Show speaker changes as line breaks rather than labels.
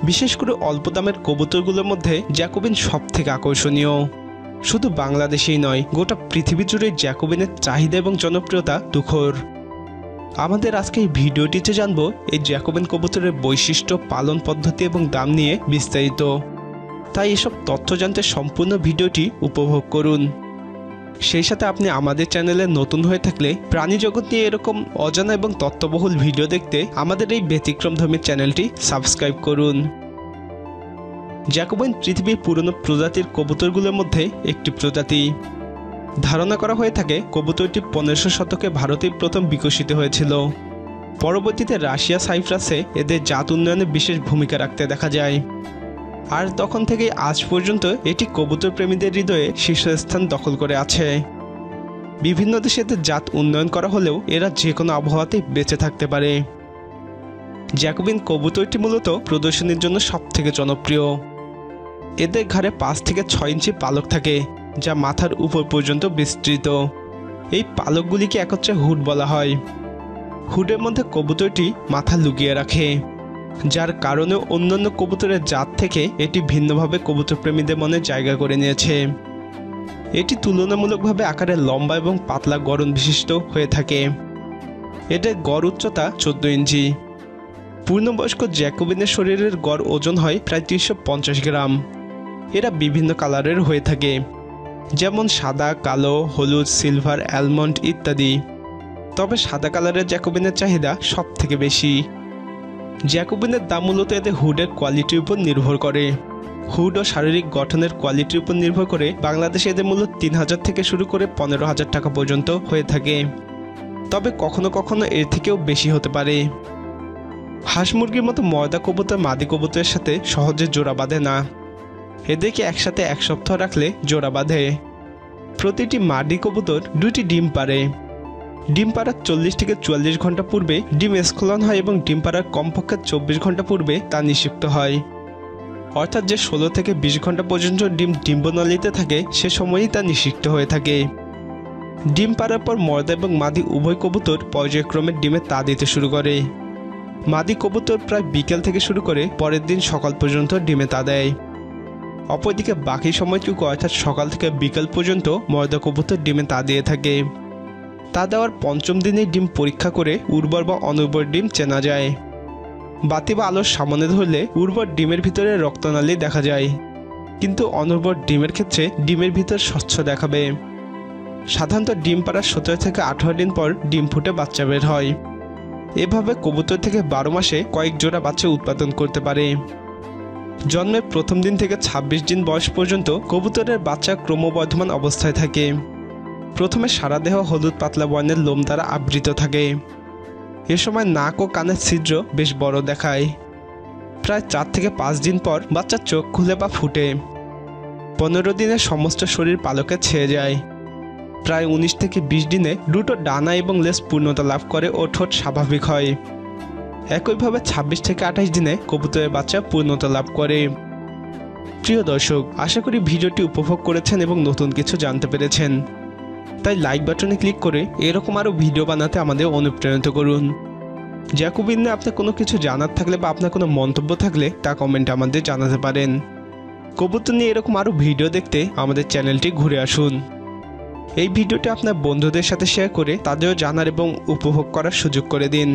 বিশেষ করে অল্প দামের কবুতরগুলোর মধ্যে জ্যাকোবিন সবথেকে আকর্ষণীয়। শুধু বাংলাদেশেই নয়, গোটা পৃথিবী জুড়ে জ্যাকোবিনের চাহিদা এবং জনপ্রিয়তা তুখর। আমাদের আজকে এই ভিডিওটিতে জানবো এই জ্যাকোবিন কবুতরের বৈশিষ্ট্য, পালন পদ্ধতি এবং দাম নিয়ে বিস্তারিত। তাই এসব তথ্য জানতে সম্পূর্ণ ভিডিওটি উপভোগ করুন। সেই সাথে আপনি আমাদের চ্যানেলে নতুন হয়ে থাকলে প্রাণী জগৎ নিয়ে এরকম অজানা এবং তথ্যবহুল ভিডিও দেখতে আমাদের এই ব্যতিক্রমধর্মী চ্যানেলটি সাবস্ক্রাইব করুন। জ্যাকোবিন পৃথিবীর পুরনো প্রজাতির কবুতরগুলোর মধ্যে একটি প্রজাতি। ধারণা করা হয়ে থাকে কবুতরটি 1500 শতকে ভারতেই প্রথম বিকশিত হয়েছিল। পরবর্তীতে রাশিয়া, সাইপ্রাসে এদের জাত উন্নয়নে বিশেষ ভূমিকা রাখতে দেখা যায়। আর তখন থেকে আজ পর্যন্ত এটি কবুতর প্রেমীদের হৃদয়ে শীর্ষস্থান দখল করে আছে। বিভিন্ন দেশে এদের জাত উন্নয়ন করা হলেও এরা যে কোনো আবহাওয়াতেই বেঁচে থাকতে পারে। জ্যাকোবিন কবুতরটি মূলত প্রদর্শনীর জন্য সবথেকে জনপ্রিয়। এদের ঘাড়ে 5 থেকে 6 ইঞ্চি পালক থাকে, যা মাথার উপর পর্যন্ত বিস্তৃত। এই পালকগুলিকে একত্রে হুড বলা হয়। হুডের মধ্যে কবুতরটি মাথা লুকিয়ে রাখে, যার কারণে অন্যান্য কবুতরের জাত থেকে এটি ভিন্নভাবে কবুতর প্রেমীদের মনে জায়গা করে নিয়েছে। এটি তুলনামূলকভাবে আকারে লম্বা এবং পাতলা গড়ন বিশিষ্ট হয়ে থাকে। এদের গড় উচ্চতা 14 ইঞ্চি। পূর্ণবয়স্ক জ্যাকোবিনের শরীরের গড় ওজন হয় প্রায় 350 গ্রাম। এরা বিভিন্ন কালারের হয়ে থাকে, যেমন সাদা, কালো, হলুদ, সিলভার, অ্যালমন্ড ইত্যাদি। তবে সাদা কালারের জ্যাকোবিনের চাহিদা সব থেকে বেশি। জ্যাকোবিনের দাম মূলত এদের হুডের কোয়ালিটির উপর নির্ভর করে। হুড ও শারীরিক গঠনের কোয়ালিটির উপর নির্ভর করে বাংলাদেশে এদের মূল্য 3000 থেকে শুরু করে 15,000 টাকা পর্যন্ত হয়ে থাকে। তবে কখনো কখনো এর থেকেও বেশি হতে পারে। হাঁস মুরগির মতো ময়দা কবুতর মাদি কবুতরের সাথে সহজে জোড়া বাঁধে না। এদেরকে একসাথে 1 সপ্তাহ রাখলে জোড়া বাঁধে। প্রতিটি মাদি কবুতর 2টি ডিম পাড়ে। ডিম পাড়ার 40 থেকে 44 ঘন্টা পূর্বে ডিম স্খলন হয় এবং ডিম পাড়ার কমপক্ষে 24 ঘন্টা পূর্বে তা নিষিক্ত হয়। অর্থাৎ যে 16 থেকে 20 ঘন্টা পর্যন্ত ডিম ডিম্বনলিতে থাকে সে সময়ই তা নিষিক্ত হয়ে থাকে। ডিম পাড়ার পর ময়দা এবং মাদি উভয় কবুতর পর্যায়ক্রমে ডিমে তা দিতে শুরু করে। মাদি কবুতর প্রায় বিকেল থেকে শুরু করে পরের দিন সকাল পর্যন্ত ডিমে তা দেয়। অপরদিকে বাকি সময়টুকু অর্থাৎ সকাল থেকে বিকেল পর্যন্ত ময়দা কবুতর ডিমে তা দিয়ে থাকে। তা দেওয়ার 5ম দিনে ডিম পরীক্ষা করে উর্বর বা অনুর্বর ডিম চেনা যায়। বাতি বা আলোর সামনে ধরলে উর্বর ডিমের ভিতরে রক্তনালী দেখা যায়, কিন্তু অনুর্বর ডিমের ক্ষেত্রে ডিমের ভিতর স্বচ্ছ দেখাবে। সাধারণত ডিম পাড়ার 17 থেকে 18 দিন পর ডিম ফুটে বাচ্চা বের হয়। এভাবে কবুতর থেকে 12 মাসে কয়েক জোড়া বাচ্চা উৎপাদন করতে পারে। জন্মের প্রথম দিন থেকে 26 দিন বয়স পর্যন্ত কবুতরের বাচ্চা ক্রমবর্ধমান অবস্থায় থাকে। প্রথমে সারা দেহ হলুদ পাতলা বর্ণের লোম দ্বারা আবৃত থাকে। এ সময় নাক ও কানের ছিদ্র বেশ বড় দেখায়। প্রায় 4 থেকে 5 দিন পর বাচ্চার চোখ খুলে বা ফুটে। 15 দিনে সমস্ত শরীর পালকে ছেয়ে যায়। প্রায় 19 থেকে 20 দিনে দুটো ডানা এবং লেজ পূর্ণতা লাভ করে ও ঠোঁট স্বাভাবিক হয়। একইভাবে 26 থেকে 28 দিনে কবুতরের বাচ্চা পূর্ণতা লাভ করে। প্রিয় দর্শক, আশা করি ভিডিওটি উপভোগ করেছেন এবং নতুন কিছু জানতে পেরেছেন। তাই লাইক বাটনে ক্লিক করে এরকম আরও ভিডিও বানাতে আমাদের অনুপ্রাণিত করুন। জ্যাকোবিন নিয়ে আপনার কোনো কিছু জানার থাকলে বা আপনার কোনো মন্তব্য থাকলে তা কমেন্টে আমাদের জানাতে পারেন। কবুতর নিয়ে এরকম আরও ভিডিও দেখতে আমাদের চ্যানেলটি ঘুরে আসুন। এই ভিডিওটি আপনার বন্ধুদের সাথে শেয়ার করে তাদেরও জানার এবং উপভোগ করার সুযোগ করে দিন।